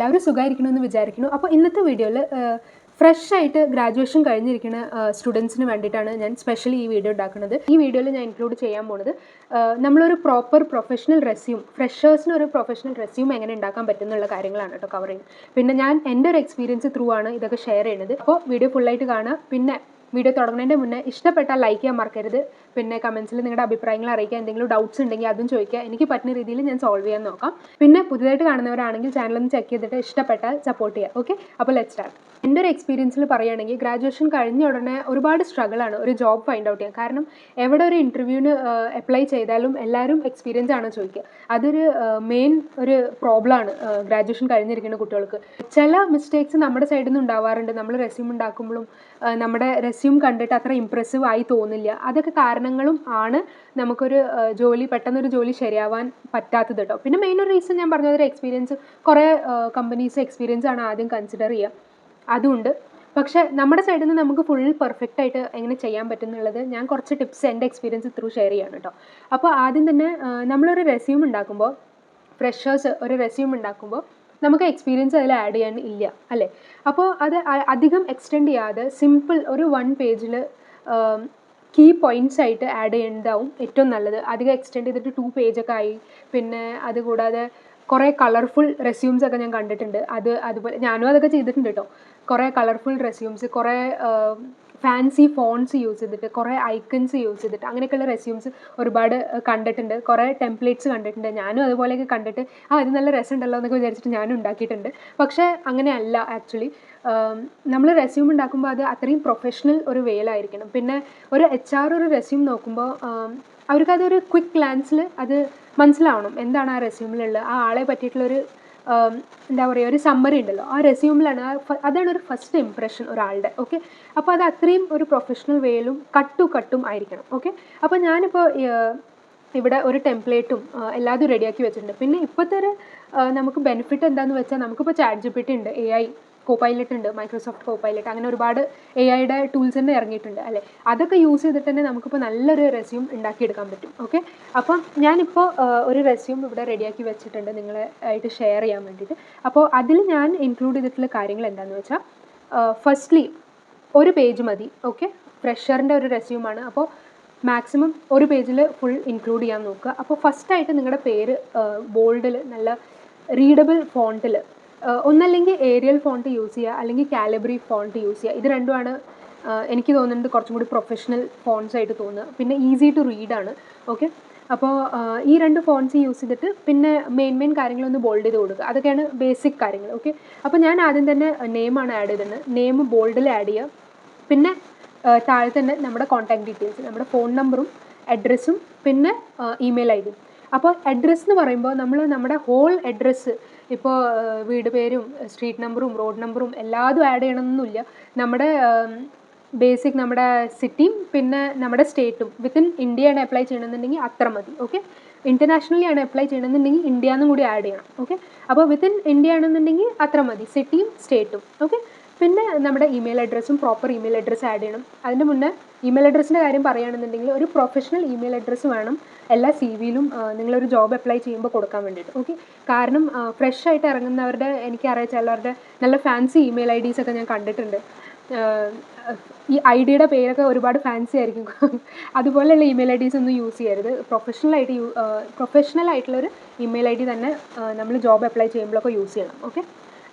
എല്ലാവരും സുഖമായിരിക്കണമെന്ന് വിചാരിക്കുന്നു. അപ്പോൾ ഇന്നത്തെ വീഡിയോയിൽ ഫ്രഷ് ആയിട്ട് ഗ്രാജുവേഷൻ കഴിഞ്ഞിരിക്കുന്ന സ്റ്റുഡൻസിന് വേണ്ടിയിട്ടാണ് ഞാൻ സ്പെഷ്യലി ഈ വീഡിയോ ഉണ്ടാക്കുന്നത്. ഈ വീഡിയോയിൽ ഞാൻ ഇൻക്ലൂഡ് ചെയ്യാൻ പോകുന്നത് നമ്മളൊരു പ്രോപ്പർ പ്രൊഫഷണൽ റെസ്യൂം, ഫ്രഷേഴ്സിന് ഒരു പ്രൊഫഷണൽ റെസ്യൂം എങ്ങനെ ഉണ്ടാക്കാൻ പറ്റുന്നുള്ള കാര്യങ്ങളാണ് കേട്ടോ കവർ ചെയ്യുന്നത്. പിന്നെ ഞാൻ എൻ്റെ ഒരു എക്സ്പീരിയൻസ് ത്രൂ ആണ് ഇതൊക്കെ ഷെയർ ചെയ്യുന്നത്. അപ്പോൾ വീഡിയോ ഫുള്ളായിട്ട് കാണുക. പിന്നെ വീഡിയോ തുടങ്ങുന്നതിൻ്റെ മുന്നേ ഇഷ്ടപ്പെട്ടാൽ ലൈക്ക് ചെയ്യാൻ മറക്കരുത്. പിന്നെ കമൻസിൽ നിങ്ങളുടെ അഭിപ്രായങ്ങൾ അറിയിക്കുക. എന്തെങ്കിലും ഡൗട്ട്സ് ഉണ്ടെങ്കിൽ അതും ചോദിക്കുക. എനിക്ക് പറ്റുന്ന രീതിയിൽ ഞാൻ സോൾവ് ചെയ്യാൻ നോക്കാം. പിന്നെ പുതിയതായിട്ട് കാണുന്നവരാണെങ്കിൽ ചാനലൊന്ന് ചെക്ക് ചെയ്തിട്ട് ഇഷ്ടപ്പെട്ടാൽ സപ്പോർട്ട് ചെയ്യുക. ഓക്കെ, അപ്പോൾ ലെറ്റ്സ് സ്റ്റാർട്ട്. എൻ്റെ ഒരു എക്സ്പീരിയൻസിൽ പറയുകയാണെങ്കിൽ ഗ്രാജുവേഷൻ കഴിഞ്ഞ ഉടനെ ഒരുപാട് സ്ട്രഗിളാണ് ഒരു ജോബ് ഫൈൻഡ് ഔട്ട് ചെയ്യാൻ. കാരണം എവിടെ ഒരു ഇൻ്റർവ്യൂവിന് അപ്ലൈ ചെയ്താലും എല്ലാവരും എക്സ്പീരിയൻസ് ആണ് ചോദിക്കുക. അതൊരു മെയിൻ ഒരു പ്രോബ്ലമാണ് ഗ്രാജുവേഷൻ കഴിഞ്ഞിരിക്കുന്ന കുട്ടികൾക്ക്. ചില മിസ്റ്റേക്സ് നമ്മുടെ സൈഡിൽ നിന്ന് ഉണ്ടാവാറുണ്ട്. നമ്മൾ റെസ്യൂം ഉണ്ടാക്കുമ്പോഴും നമ്മുടെ റെസ്യൂം കണ്ടിട്ട് അത്ര ഇമ്പ്രസീവ് ആയി തോന്നില്ല. അതൊക്കെ കാരണങ്ങളും ആണ് നമുക്കൊരു പെട്ടെന്നൊരു ജോലി ശരിയാവാൻ പറ്റാത്തത് കേട്ടോ. പിന്നെ മെയിൻ ഒരു റീസൺ ഞാൻ പറഞ്ഞതൊരു എക്സ്പീരിയൻസ്. കുറേ കമ്പനീസ് എക്സ്പീരിയൻസ് ആണ് ആദ്യം കൺസിഡർ ചെയ്യുക, അതുകൊണ്ട്. പക്ഷേ നമ്മുടെ സൈഡിൽ നിന്ന് നമുക്ക് ഫുൾ പെർഫെക്റ്റ് ആയിട്ട് എങ്ങനെ ചെയ്യാൻ പറ്റും എന്നുള്ളത് ഞാൻ കുറച്ച് ടിപ്സ് എൻ്റെ എക്സ്പീരിയൻസ് ത്രൂ ഷെയർ ചെയ്യാണ് കേട്ടോ. അപ്പോൾ ആദ്യം തന്നെ നമ്മളൊരു റെസ്യൂം ഉണ്ടാക്കുമ്പോൾ, ഫ്രഷേഴ്സ് ഒരു റെസ്യൂം ഉണ്ടാക്കുമ്പോൾ നമുക്ക് എക്സ്പീരിയൻസ് അതിൽ ആഡ് ചെയ്യാൻ ഇല്ല അല്ലേ. അപ്പോൾ അത് അധികം എക്സ്റ്റെൻഡ് ചെയ്യാതെ സിമ്പിൾ ഒരു 1 പേജിൽ കീ പോയിൻറ്റ്സ് ആയിട്ട് ആഡ് ചെയ്യുന്നതാവും ഏറ്റവും നല്ലത്. അധികം എക്സ്റ്റെൻഡ് ചെയ്തിട്ട് 2 പേജൊക്കെ ആയി. പിന്നെ അതുകൂടാതെ കുറേ കളർഫുൾ റെസ്യൂംസ് ഒക്കെ ഞാൻ കണ്ടിട്ടുണ്ട്. അതുപോലെ ഞാനും അതൊക്കെ ചെയ്തിട്ടുണ്ട് കേട്ടോ. കുറേ കളർഫുൾ റെസ്യൂംസ്, കുറേ ഫാൻസി ഫോൺസ് യൂസ് ചെയ്തിട്ട്, കുറേ ഐക്കൺസ് യൂസ് ചെയ്തിട്ട് അങ്ങനെയൊക്കെയുള്ള റെസ്യൂംസ് ഒരുപാട് കണ്ടിട്ടുണ്ട്. കുറേ ടെംപ്ലേറ്റ്സ് കണ്ടിട്ടുണ്ട്. ഞാനും അതുപോലെയൊക്കെ കണ്ടിട്ട് ഇത് നല്ല രസമുണ്ടല്ലോ എന്നൊക്കെ വിചാരിച്ചിട്ട് ഞാനും ഉണ്ടാക്കിയിട്ടുണ്ട്. പക്ഷേ അങ്ങനെയല്ല ആക്ച്വലി. നമ്മൾ റെസ്യൂം ഉണ്ടാക്കുമ്പോൾ അത് അത്രയും പ്രൊഫഷണൽ ഒരു വേയിലായിരിക്കണം. പിന്നെ ഒരു HR ഒരു റെസ്യൂം നോക്കുമ്പോൾ അവർക്കതൊരു ക്വിക്ക് ഗ്ലാൻസിൽ അത് മനസ്സിലാവണം എന്താണ് ആ റെസ്യൂമിലുള്ള ആ ആളെ പറ്റിയിട്ടുള്ളൊരു എന്താ പറയുക, ഒരു സമ്മറി ഉണ്ടല്ലോ ആ റെസ്യൂമിലാണ്. അതാണ് ഒരു ഫസ്റ്റ് ഇംപ്രഷൻ ഒരാളുടെ. ഓക്കെ, അപ്പോൾ അത് അത്രയും ഒരു പ്രൊഫഷണൽ വേയിലും കട്ടും ആയിരിക്കണം. ഓക്കെ, അപ്പോൾ ഞാനിപ്പോൾ ഇവിടെ ഒരു ടെംപ്ലേറ്റും എല്ലാതും റെഡിയാക്കി വെച്ചിട്ടുണ്ട്. പിന്നെ ഇപ്പോഴത്തെ ഒരു നമുക്ക് ബെനിഫിറ്റ് എന്താണെന്ന് വെച്ചാൽ നമുക്കിപ്പോൾ ChatGPT ഉണ്ട്, AI കോപ്പൈലറ്റ് ഉണ്ട്, മൈക്രോസോഫ്റ്റ് കോപ്പൈലറ്റ്, അങ്ങനെ ഒരുപാട് AI-യുടെ ടൂൾസ് തന്നെ ഇറങ്ങിയിട്ടുണ്ട് അല്ലേ. അതൊക്കെ യൂസ് ചെയ്തിട്ട് തന്നെ നമുക്കിപ്പോൾ നല്ലൊരു റെസ്യൂം ഉണ്ടാക്കിയെടുക്കാൻ പറ്റും. ഓക്കെ, അപ്പം ഞാനിപ്പോൾ ഒരു റെസ്യൂം ഇവിടെ റെഡിയാക്കി വെച്ചിട്ടുണ്ട് നിങ്ങളെ ആയിട്ട് ഷെയർ ചെയ്യാൻ വേണ്ടിയിട്ട്. അപ്പോൾ അതിൽ ഞാൻ ഇൻക്ലൂഡ് ചെയ്തിട്ടുള്ള കാര്യങ്ങൾ എന്താണെന്ന് വെച്ചാൽ, ഫസ്റ്റ്ലി ഒരു പേജ് മതി. ഓക്കെ, ഫ്രഷറിൻ്റെ ഒരു റെസ്യൂമാണ്. അപ്പോൾ മാക്സിമം ഒരു പേജിൽ ഫുൾ ഇൻക്ലൂഡ് ചെയ്യാൻ നോക്കുക. അപ്പോൾ ഫസ്റ്റായിട്ട് നിങ്ങളുടെ പേര് ബോൾഡിൽ നല്ല റീഡബിൾ ഫോണ്ടിൽ, ഒന്നല്ലെങ്കിൽ ഏരിയൽ ഫോണ്ട് യൂസ് ചെയ്യുക, അല്ലെങ്കിൽ കാലിബ്രി ഫോണ്ട് യൂസ് ചെയ്യുക. ഇത് രണ്ടുമാണ് എനിക്ക് തോന്നുന്നത് കുറച്ചും കൂടി പ്രൊഫഷണൽ ഫോൺസ് ആയിട്ട് തോന്നുക. പിന്നെ ഈസി ടു റീഡാണ്. ഓക്കെ, അപ്പോൾ ഈ 2 ഫോൺസ് യൂസ് ചെയ്തിട്ട് പിന്നെ മെയിൻ കാര്യങ്ങളൊന്ന് ബോൾഡ് ചെയ്ത് കൊടുക്കുക. അതൊക്കെയാണ് ബേസിക് കാര്യങ്ങൾ. ഓക്കെ, അപ്പോൾ ഞാൻ ആദ്യം തന്നെ നെയിമാണ് ആഡ് ചെയ്തിട്ടുണ്ട്. നെയിം ബോൾഡിൽ ആഡ് ചെയ്യുക. പിന്നെ താഴെ തന്നെ നമ്മുടെ കോൺടാക്ട് ഡീറ്റെയിൽസ്, നമ്മുടെ ഫോൺ നമ്പറും അഡ്രസ്സും പിന്നെ ഇമെയിൽ ID. അപ്പോൾ അഡ്രസ്സ് എന്ന് പറയുമ്പോൾ നമ്മൾ നമ്മുടെ ഹോൾ അഡ്രസ്സ്, ഇപ്പോൾ വീട് പേരും സ്ട്രീറ്റ് നമ്പറും റോഡ് നമ്പറും എല്ലാതും ആഡ് ചെയ്യണമെന്നൊന്നുമില്ല. നമ്മുടെ ബേസിക് നമ്മുടെ സിറ്റിയും പിന്നെ നമ്മുടെ സ്റ്റേറ്റും. വിത്തിൻ ഇന്ത്യയാണ് അപ്ലൈ ചെയ്യണമെന്നുണ്ടെങ്കിൽ അത്ര മതി. ഓക്കെ, ഇൻ്റർനാഷണലി ആണ് അപ്ലൈ ചെയ്യണമെന്നുണ്ടെങ്കിൽ ഇന്ത്യ എന്നും കൂടി ആഡ് ചെയ്യണം. ഓക്കെ, അപ്പോൾ വിത്തിൻ ഇന്ത്യ ആണെന്നുണ്ടെങ്കിൽ അത്ര മതി, സിറ്റിയും സ്റ്റേറ്റും. ഓക്കെ, പിന്നെ നമ്മുടെ ഇമെയിൽ അഡ്രസ്സും പ്രോപ്പർ ഇമെയിൽ അഡ്രസ്സ് ആഡ് ചെയ്യണം. അതിൻ്റെ മുന്നേ ഇമെയിൽ അഡ്രസ്സിൻ്റെ കാര്യം പറയുകയാണെന്നുണ്ടെങ്കിൽ ഒരു പ്രൊഫഷണൽ ഇമെയിൽ അഡ്രസ്സ് വേണം എല്ലാ CV-യിലും നിങ്ങളൊരു ജോബ് അപ്ലൈ ചെയ്യുമ്പോൾ കൊടുക്കാൻ വേണ്ടിയിട്ട്. ഓക്കെ, കാരണം ഫ്രഷ് ആയിട്ട് ഇറങ്ങുന്നവരുടെ, എനിക്കറിയാം ചിലവരുടെ നല്ല ഫാൻസി ഇമെയിൽ IDs ഒക്കെ ഞാൻ കണ്ടിട്ടുണ്ട്. ഈ ID-യുടെ പേരൊക്കെ ഒരുപാട് ഫാൻസി ആയിരിക്കും. അതുപോലെയുള്ള ഇമെയിൽ IDs ഒന്നും യൂസ് ചെയ്യരുത്. പ്രൊഫഷണൽ ആയിട്ടുള്ളൊരു ഇമെയിൽ ID തന്നെ നമ്മൾ ജോബ് അപ്ലൈ ചെയ്യുമ്പോഴൊക്കെ യൂസ് ചെയ്യണം. ഓക്കെ,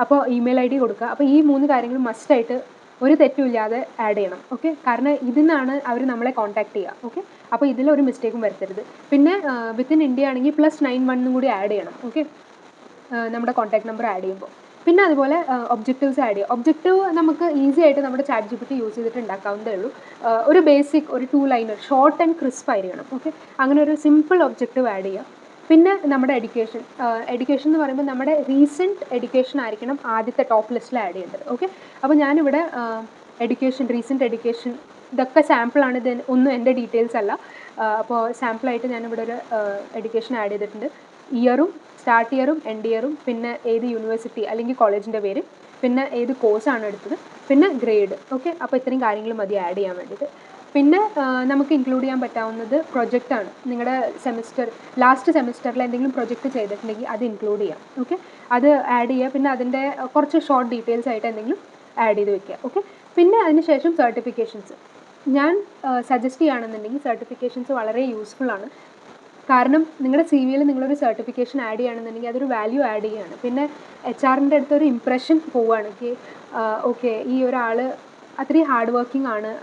അപ്പോൾ ഇമെയിൽ ID കൊടുക്കുക. അപ്പോൾ ഈ 3 കാര്യങ്ങൾ മസ്റ്റായിട്ട് ഒരു തെറ്റുമില്ലാതെ ആഡ് ചെയ്യണം. ഓക്കെ, കാരണം ഇതിന്നാണ് അവർ നമ്മളെ കോൺടാക്ട് ചെയ്യുക. ഓക്കെ, അപ്പോൾ ഇതിലൊരു മിസ്റ്റേക്കും വരുത്തരുത്. പിന്നെ വിത്തിൻ ഇന്ത്യ ആണെങ്കിൽ +91 കൂടി ആഡ് ചെയ്യണം. ഓക്കെ, നമ്മുടെ കോൺടാക്ട് നമ്പർ ആഡ് ചെയ്യുമ്പോൾ. പിന്നെ അതുപോലെ ഒബ്ജക്റ്റീവ്സ് ആഡ് ചെയ്യുക. ഒബ്ജക്റ്റീവ് നമുക്ക് ഈസി ആയിട്ട് നമ്മുടെ ChatGPT യൂസ് ചെയ്തിട്ട് ഉണ്ടാക്കാവുന്നതേ ഉള്ളൂ. ഒരു ബേസിക് ഒരു 2 ലൈനർ ഷോർട്ട് ആൻഡ് ക്രിസ്പ് ആയിരിക്കണം. ഓക്കെ, അങ്ങനെ ഒരു സിമ്പിൾ ഒബ്ജക്റ്റീവ് ആഡ് ചെയ്യുക. പിന്നെ നമ്മുടെ എഡ്യൂക്കേഷൻ എന്ന് പറയുമ്പോൾ നമ്മുടെ റീസെൻറ്റ് എഡ്യൂക്കേഷൻ ആയിരിക്കണം ആദ്യത്തെ ടോപ്പ് ലിസ്റ്റിൽ ആഡ് ചെയ്യേണ്ടത്. ഓക്കെ, അപ്പോൾ ഞാനിവിടെ റീസെൻറ്റ് എഡ്യൂക്കേഷൻ ഇതൊക്കെ സാമ്പിളാണ്. ഇത് ഒന്നും എൻ്റെ ഡീറ്റെയിൽസ് അല്ല. അപ്പോൾ സാമ്പിളായിട്ട് ഞാനിവിടെ ഒരു എഡ്യൂക്കേഷൻ ആഡ് ചെയ്തിട്ടുണ്ട്. ഇയറും, സ്റ്റാർട്ട് ഇയറും എൻഡ് ഇയറും, പിന്നെ ഏത് യൂണിവേഴ്സിറ്റി അല്ലെങ്കിൽ കോളേജിൻ്റെ പേര്, പിന്നെ ഏത് കോഴ്സാണ് എടുത്തത്, പിന്നെ ഗ്രേഡ്. ഓക്കെ, അപ്പോൾ ഇത്രയും കാര്യങ്ങൾ മതി ആഡ് ചെയ്യാൻ വേണ്ടിയിട്ട്. പിന്നെ നമുക്ക് ഇൻക്ലൂഡ് ചെയ്യാൻ പറ്റാവുന്നത് പ്രൊജക്റ്റാണ്. നിങ്ങളുടെ ലാസ്റ്റ് സെമിസ്റ്ററിൽ എന്തെങ്കിലും പ്രൊജക്റ്റ് ചെയ്തിട്ടുണ്ടെങ്കിൽ അത് ഇൻക്ലൂഡ് ചെയ്യാം. ഓക്കെ, അത് ആഡ് ചെയ്യുക. പിന്നെ അതിൻ്റെ കുറച്ച് ഷോർട്ട് ഡീറ്റെയിൽസ് ആയിട്ട് എന്തെങ്കിലും ആഡ് ചെയ്ത് വെക്കുക. ഓക്കെ, പിന്നെ അതിന് ശേഷം സർട്ടിഫിക്കേഷൻസ് ഞാൻ സജസ്റ്റ് ചെയ്യുകയാണെന്നുണ്ടെങ്കിൽ സർട്ടിഫിക്കേഷൻസ് വളരെ യൂസ്ഫുൾ ആണ്. കാരണം നിങ്ങളുടെ സി വിയിൽ നിങ്ങളൊരു സർട്ടിഫിക്കേഷൻ ആഡ് ചെയ്യുകയാണെന്നുണ്ടെങ്കിൽ അതൊരു വാല്യൂ ആഡ് ചെയ്യുകയാണ്. പിന്നെ HR-ൻ്റെ അടുത്തൊരു ഇംപ്രഷൻ പോവുകയാണ്. ഓക്കെ, ഈ ഒരാൾ അത്രയും ഹാർഡ് വർക്കിംഗ് ആണ്,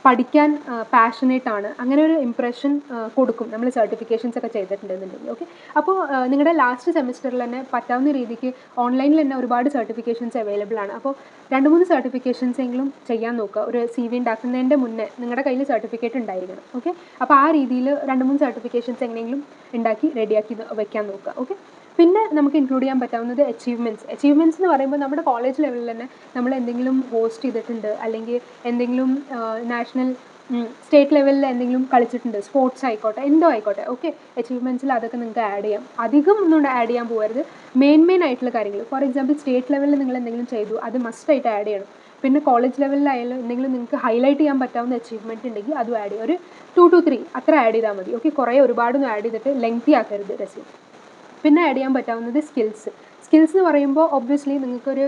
പഠിക്കാൻ പാഷനേറ്റ് ആണ്, അങ്ങനെ ഒരു ഇംപ്രഷൻ കൊടുക്കും നമ്മൾ സർട്ടിഫിക്കേഷൻസ് ഒക്കെ ചെയ്തിട്ടുണ്ടെന്നുണ്ടെങ്കിൽ. ഓക്കെ, അപ്പോൾ നിങ്ങളുടെ ലാസ്റ്റ് സെമിസ്റ്ററിൽ തന്നെ പറ്റാവുന്ന രീതിക്ക് ഓൺലൈനിൽ തന്നെ ഒരുപാട് സർട്ടിഫിക്കേഷൻസ് അവൈലബിൾ ആണ്. അപ്പോൾ 2-3 സർട്ടിഫിക്കേഷൻസ് എങ്കിലും ചെയ്യാൻ നോക്കുക. ഒരു CV ഉണ്ടാക്കുന്നതിൻ്റെ മുന്നേ നിങ്ങളുടെ കയ്യിൽ സർട്ടിഫിക്കറ്റ് ഉണ്ടായിരിക്കണം. ഓക്കെ, അപ്പോൾ ആ രീതിയിൽ 2-3 സർട്ടിഫിക്കേഷൻസ് എങ്ങനെയെങ്കിലും ഉണ്ടാക്കി റെഡിയാക്കി വെക്കാൻ നോക്കുക. ഓക്കെ, പിന്നെ നമുക്ക് ഇൻക്ലൂഡ് ചെയ്യാൻ പറ്റാവുന്നത് അച്ചീവ്മെൻറ്റ്സ് എന്ന് പറയുമ്പോൾ നമ്മുടെ കോളേജ് ലെവലിൽ തന്നെ നമ്മൾ എന്തെങ്കിലും ഹോസ്റ്റ് ചെയ്തിട്ടുണ്ട്, അല്ലെങ്കിൽ എന്തെങ്കിലും സ്റ്റേറ്റ് ലെവലിൽ എന്തെങ്കിലും കളിച്ചിട്ടുണ്ട്, സ്പോർട്സ് ആയിക്കോട്ടെ, എന്തോ ആയിക്കോട്ടെ. ഓക്കെ, അച്ചീവ്മെൻറ്റ്സിൽ അതൊക്കെ നിങ്ങൾക്ക് ആഡ് ചെയ്യാം. അധികം ഒന്നും ആഡ് ചെയ്യാൻ പോകരുത്. മെയിൻ ആയിട്ടുള്ള കാര്യങ്ങൾ, ഫോർ എക്സാമ്പിൾ സ്റ്റേറ്റ് ലെവലിൽ നിങ്ങൾ എന്തെങ്കിലും ചെയ്തു, അത് മസ്റ്റായിട്ട് ആഡ് ചെയ്യണം. പിന്നെ കോളേജ് ലെവലിലായാലും എന്തെങ്കിലും നിങ്ങൾക്ക് ഹൈലൈറ്റ് ചെയ്യാൻ പറ്റാവുന്ന അച്ചീവ്മെൻറ്റ് ഉണ്ടെങ്കിൽ അതും ആഡ് ചെയ്യും. ഒരു 2 to 3 അത്ര ആഡ് ചെയ്താൽ മതി. ഓക്കെ, കുറേ ഒരുപാടൊന്നും ആഡ് ചെയ്തിട്ട് ലെങ്തി ആക്കരുത് റെസ്യൂം. പിന്നെ ആഡ് ചെയ്യാൻ പറ്റാവുന്നത് സ്കിൽസ് എന്ന് പറയുമ്പോൾ ഒബ്വിയസ്ലി നിങ്ങൾക്കൊരു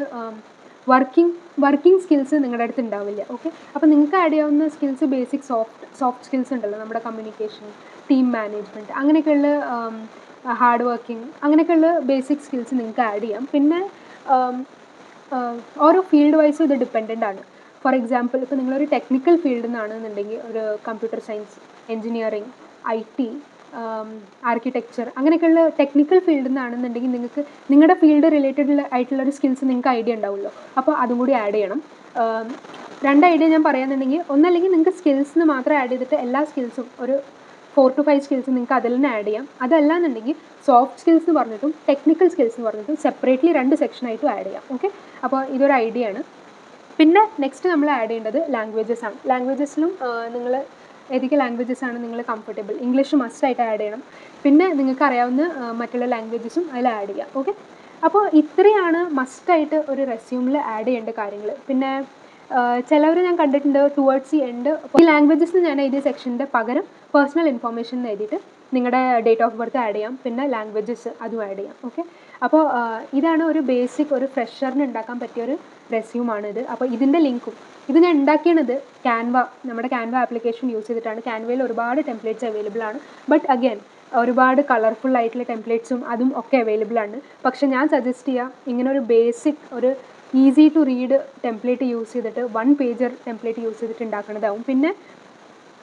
വർക്കിംഗ് സ്കിൽസ് നിങ്ങളുടെ അടുത്ത് ഉണ്ടാവില്ല. ഓക്കെ, അപ്പോൾ നിങ്ങൾക്ക് ആഡ് ചെയ്യാവുന്ന സ്കിൽസ് ബേസിക് സോഫ്റ്റ് സ്കിൽസ് ഉണ്ടല്ലോ, നമ്മുടെ കമ്മ്യൂണിക്കേഷൻ, ടീം മാനേജ്മെൻറ്റ്, അങ്ങനെയൊക്കെയുള്ള ഹാർഡ് വർക്കിംഗ്, അങ്ങനെയൊക്കെയുള്ള ബേസിക് സ്കിൽസ് നിങ്ങൾക്ക് ആഡ് ചെയ്യാം. പിന്നെ ഓരോ ഫീൽഡ് വൈസും ഇത് ഡിപ്പെൻഡൻ്റ് ആണ്. ഫോർ എക്സാമ്പിൾ, ഇപ്പോൾ നിങ്ങളൊരു ടെക്നിക്കൽ ഫീൽഡിൽ നിന്നാണെന്നുണ്ടെങ്കിൽ ഒരു computer science, engineering, IT, architecture, അങ്ങനെയൊക്കെയുള്ള ടെക്നിക്കൽ ഫീൽഡിൽ നിന്നാണെന്നുണ്ടെങ്കിൽ നിങ്ങൾക്ക് നിങ്ങളുടെ ഫീൽഡ് റിലേറ്റഡ് ആയിട്ടുള്ളൊരു സ്കിൽസ് നിങ്ങൾക്ക് ഐഡിയ ഉണ്ടാവുമല്ലോ, അപ്പോൾ അതും കൂടി ആഡ് ചെയ്യണം. 2 ഐഡിയ ഞാൻ പറയാന്നുണ്ടെങ്കിൽ, ഒന്നല്ലെങ്കിൽ നിങ്ങൾക്ക് സ്കിൽസിന് മാത്രം ആഡ് ചെയ്തിട്ട് എല്ലാ സ്കിൽസും ഒരു 4 to 5 സ്കിൽസ് നിങ്ങൾക്ക് അതിൽ തന്നെ ആഡ് ചെയ്യാം. അതല്ലാന്നുണ്ടെങ്കിൽ സോഫ്റ്റ് സ്കിൽസ് എന്ന് പറഞ്ഞിട്ടും ടെക്നിക്കൽ സ്കിൽസ് എന്ന് പറഞ്ഞിട്ടും സെപ്പറേറ്റ്ലി 2 സെക്ഷനായിട്ടും ആഡ് ചെയ്യാം. ഓക്കെ, അപ്പോൾ ഇതൊരു ഐഡിയ ആണ്. പിന്നെ നെക്സ്റ്റ് നമ്മൾ ആഡ് ചെയ്യേണ്ടത് ലാംഗ്വേജസ് ആണ്. ലാംഗ്വേജസിലും നിങ്ങൾ ഏതൊക്കെ ലാംഗ്വേജസ് ആണ് നിങ്ങൾ കംഫർട്ടബിൾ, ഇംഗ്ലീഷ് മസ്റ്റായിട്ട് ആഡ് ചെയ്യണം. പിന്നെ നിങ്ങൾക്ക് അറിയാവുന്ന മറ്റുള്ള ലാംഗ്വേജസും അതിൽ ആഡ് ചെയ്യാം. ഓക്കെ, അപ്പോൾ ഇത്രയാണ് മസ്റ്റായിട്ട് ഒരു റെസ്യൂമിൽ ആഡ് ചെയ്യേണ്ട കാര്യങ്ങൾ. പിന്നെ ചിലവർ ഞാൻ കണ്ടിട്ടുണ്ട് ടുവേർഡ്സ് ദി എൻഡ് ഈ ലാംഗ്വേജസ് ഞാൻ എഴുതിയ സെക്ഷൻ്റെ പകരം പേഴ്സണൽ ഇൻഫോർമേഷൻ എഴുതിയിട്ട് നിങ്ങളുടെ ഡേറ്റ് ഓഫ് ബർത്ത് ആഡ് ചെയ്യാം, പിന്നെ ലാംഗ്വേജസ് അതും ആഡ് ചെയ്യാം. ഓക്കെ, അപ്പോൾ ഇതാണ് ഒരു ബേസിക് ഒരു ഫ്രഷറിന് ഉണ്ടാക്കാൻ പറ്റിയൊരു റെസ്യൂമാണിത്. അപ്പോൾ ഇതിൻ്റെ ലിങ്കും ഇത് ഞാൻ ഉണ്ടാക്കിയത് നമ്മുടെ ക്യാൻവ ആപ്ലിക്കേഷൻ യൂസ് ചെയ്തിട്ടാണ്. ക്യാൻവയിൽ ഒരുപാട് ടെംപ്ലേറ്റ്സ് അവൈലബിൾ ആണ്. ബട്ട് അഗൈൻ ഒരുപാട് കളർഫുൾ ആയിട്ടുള്ള ടെംപ്ലേറ്റ്സും അതും ഒക്കെ അവൈലബിൾ ആണ്. പക്ഷെ ഞാൻ സജസ്റ്റ് ചെയ്യാം ഇങ്ങനെ ഒരു ബേസിക് ഒരു easy to read template use ചെയ്തിട്ട് 1 പേജർ ടെംപ്ലേറ്റ് യൂസ് ചെയ്തിട്ട് ഉണ്ടാക്കുന്നതാവും. പിന്നെ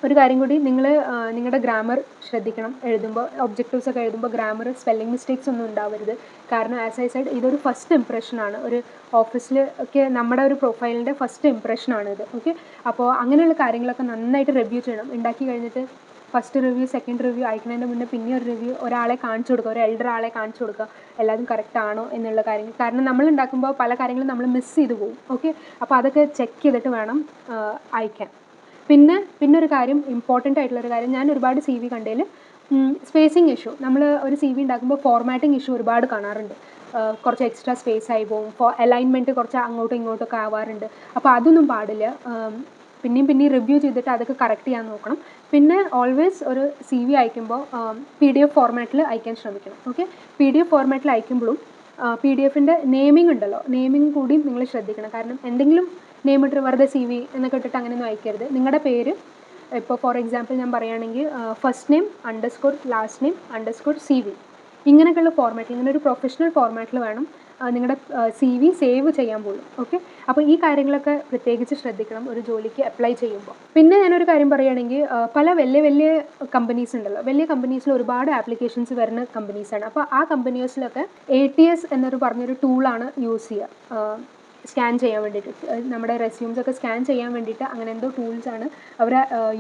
ഒരു കാര്യം കൂടി, നിങ്ങളുടെ ഗ്രാമർ ശ്രദ്ധിക്കണം. എഴുതുമ്പോൾ ഒബ്ജക്റ്റീവ്സ് ഒക്കെ എഴുതുമ്പോൾ ഗ്രാമർ, സ്പെല്ലിംഗ് മിസ്റ്റേക്സ് ഒന്നും ഉണ്ടാവരുത്. കാരണം ആസ് ഐ സൈഡ് ഇതൊരു ഫസ്റ്റ് ഇംപ്രഷനാണ്. ഒരു ഓഫീസിൽ ഒക്കെ നമ്മുടെ ഒരു പ്രൊഫൈലിൻ്റെ ഫസ്റ്റ് ഇംപ്രഷനാണിത്. ഓക്കെ, അപ്പോൾ അങ്ങനെയുള്ള കാര്യങ്ങളൊക്കെ നന്നായിട്ട് റിവ്യൂ ചെയ്യണം. ഉണ്ടാക്കി കഴിഞ്ഞിട്ട് ഫസ്റ്റ് റിവ്യൂ, സെക്കൻഡ് റിവ്യൂ അയക്കുന്നതിൻ്റെ മുന്നേ പിന്നെ ഒരു റിവ്യൂ ഒരാളെ കാണിച്ചു കൊടുക്കുക, ഒരു എൽഡർ ആളെ കാണിച്ചു കൊടുക്കുക, എല്ലാതും കറക്റ്റ് ആണോ എന്നുള്ള കാര്യങ്ങൾ. കാരണം നമ്മൾ ഉണ്ടാക്കുമ്പോൾ പല കാര്യങ്ങളും നമ്മൾ മിസ് ചെയ്ത് പോകും. ഓക്കെ, അപ്പോൾ അതൊക്കെ ചെക്ക് ചെയ്തിട്ട് വേണം അയക്കാൻ. പിന്നെ ഒരു കാര്യം, ഇമ്പോർട്ടൻ്റ് ആയിട്ടുള്ളൊരു കാര്യം, ഞാൻ ഒരുപാട് CV കണ്ടതിൽ സ്പേസിങ് ഇഷ്യൂ, നമ്മൾ ഒരു CV ഉണ്ടാക്കുമ്പോൾ ഫോർമാറ്റിംഗ് ഇഷ്യൂ ഒരുപാട് കാണാറുണ്ട്. കുറച്ച് എക്സ്ട്രാ സ്പേസ് ആയി പോകും, അലൈൻമെൻറ്റ് കുറച്ച് അങ്ങോട്ടും ഇങ്ങോട്ടൊക്കെ ആവാറുണ്ട്. അപ്പോൾ അതൊന്നും പാടില്ല. പിന്നെയും റിവ്യൂ ചെയ്തിട്ട് അതൊക്കെ കറക്റ്റ് ചെയ്യാൻ നോക്കണം. പിന്നെ ഓൾവേസ് ഒരു CV അയക്കുമ്പോൾ PDF ഫോർമാറ്റിൽ അയക്കാൻ ശ്രമിക്കണം. ഓക്കെ, PDF ഫോർമാറ്റിൽ അയക്കുമ്പോഴും PDF-ൻ്റെ നെയിമിംഗ് ഉണ്ടല്ലോ, നെയിമിംഗ് കൂടി നിങ്ങൾ ശ്രദ്ധിക്കണം. കാരണം എന്തെങ്കിലും നെയിം ഇട്ട് വെറുതെ CV എന്നൊക്കെ ഇട്ടിട്ട് അങ്ങനെയൊന്നും അയക്കരുത്. നിങ്ങളുടെ പേര് ഇപ്പോൾ ഫോർ എക്സാമ്പിൾ ഞാൻ പറയുകയാണെങ്കിൽ first name last name CV, ഇങ്ങനെയൊക്കെയുള്ള ഫോർമാറ്റിൽ, ഇങ്ങനെ ഒരു പ്രൊഫഷണൽ ഫോർമാറ്റിൽ വേണം നിങ്ങളുടെ CV സേവ് ചെയ്യാൻ പോലും. ഓക്കെ, അപ്പോൾ ഈ കാര്യങ്ങളൊക്കെ പ്രത്യേകിച്ച് ശ്രദ്ധിക്കണം ഒരു ജോലിക്ക് അപ്ലൈ ചെയ്യുമ്പോൾ. പിന്നെ ഞാനൊരു കാര്യം പറയുകയാണെങ്കിൽ, പല വലിയ കമ്പനീസ് ഉണ്ടല്ലോ, വലിയ കമ്പനീസിൽ ഒരുപാട് ആപ്ലിക്കേഷൻസ് വരുന്ന കമ്പനീസാണ്. അപ്പോൾ ആ കമ്പനീസിലൊക്കെ ATS എന്നൊരു പറഞ്ഞൊരു ടൂളാണ് യൂസ് ചെയ്യുക. സ്കാൻ ചെയ്യാൻ വേണ്ടിയിട്ട്, നമ്മുടെ റെസ്യൂംസ് ഒക്കെ സ്കാൻ ചെയ്യാൻ വേണ്ടിയിട്ട് അങ്ങനെ എന്തോ ടൂൾസാണ് അവർ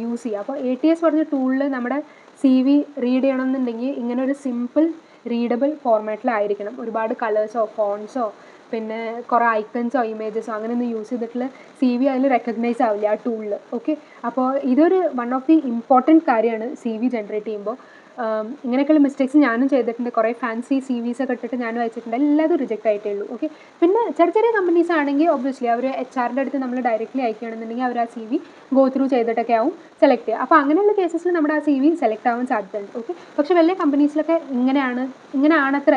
യൂസ് ചെയ്യുക. അപ്പോൾ ATS പറഞ്ഞ ടൂളിൽ നമ്മുടെ CV റീഡ് ചെയ്യണമെന്നുണ്ടെങ്കിൽ ഇങ്ങനെ ഒരു സിമ്പിൾ റീഡബിൾ ഫോർമാറ്റിലായിരിക്കണം. ഒരുപാട് കളേഴ്സോ ഫോൺസോ പിന്നെ കുറേ ഐക്കൺസോ ഇമേജസോ അങ്ങനെയൊന്നും യൂസ് ചെയ്തിട്ടുള്ള CV അതിൽ റെക്കഗ്നൈസ് ആവില്ല ആ ടൂളിൽ. ഓക്കെ, അപ്പോൾ ഇതൊരു വൺ ഓഫ് ദി ഇമ്പോർട്ടൻറ്റ് കാര്യമാണ് CV ജനറേറ്റ് ചെയ്യുമ്പോൾ. ഇങ്ങനെയൊക്കെയുള്ള മിസ്റ്റേക്സ് ഞാനും ചെയ്തിട്ടുണ്ട്. കുറേ ഫാൻസി CVs ഒക്കെ ഇട്ടിട്ട് ഞാനും അയച്ചിട്ടുണ്ട്. എല്ലാതും റിജക്റ്റ് ആയിട്ടേ ഉള്ളൂ. ഓക്കെ, പിന്നെ ചെറിയ കമ്പനീസ് ആണെങ്കിൽ ഒബ്വിയസ്ലി അവർ HR അടുത്ത് നമ്മൾ ഡയറക്റ്റ്ലി അയക്കുകയാണെന്നുണ്ടെങ്കിൽ അവർ ആ CV ഗോ ത്രൂ ചെയ്തിട്ടൊക്കെ ആവും സെലക്ട് ചെയ്യുക. അപ്പോൾ അങ്ങനെയുള്ള കേസസിൽ നമ്മുടെ ആ CV സെലക്ട് ആവാൻ സാധ്യതയുണ്ട്. ഓക്കെ, പക്ഷേ വലിയ കമ്പനീസിലൊക്കെ ഇങ്ങനെയാണത്ര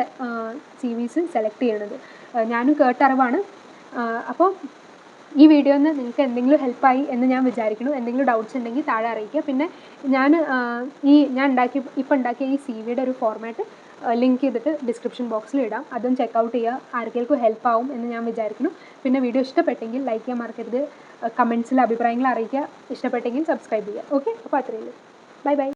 CVs സെലക്ട് ചെയ്യണത്. ഞാനും കേട്ടറിവാണ്. അപ്പോൾ ഈ വീഡിയോ നിന്ന് നിങ്ങൾക്ക് എന്തെങ്കിലും ഹെൽപ്പായി എന്ന് ഞാൻ വിചാരിക്കുന്നു. എന്തെങ്കിലും ഡൗട്ട്സ് ഉണ്ടെങ്കിൽ താഴെ അറിയിക്കുക. പിന്നെ ഞാൻ ഇപ്പോൾ ഉണ്ടാക്കിയ ഈ CVയുടെ ഒരു ഫോർമാറ്റ് ലിങ്ക് ചെയ്തിട്ട് ഡിസ്ക്രിപ്ഷൻ ബോക്സിൽ ഇടാം. അതും ചെക്കൗട്ട് ചെയ്യുക. ആർക്കെങ്കിലും ഹെൽപ്പ് ആവും എന്ന് ഞാൻ വിചാരിക്കുന്നു. പിന്നെ വീഡിയോ ഇഷ്ടപ്പെട്ടെങ്കിൽ ലൈക്ക് ചെയ്യാൻ മറക്കരുത്. കമൻസിൽ അഭിപ്രായങ്ങൾ അറിയിക്കുക. ഇഷ്ടപ്പെട്ടെങ്കിൽ സബ്സ്ക്രൈബ് ചെയ്യുക. ഓക്കെ, അപ്പോൾ അത്രയേ ഉള്ളൂ. Bye bye.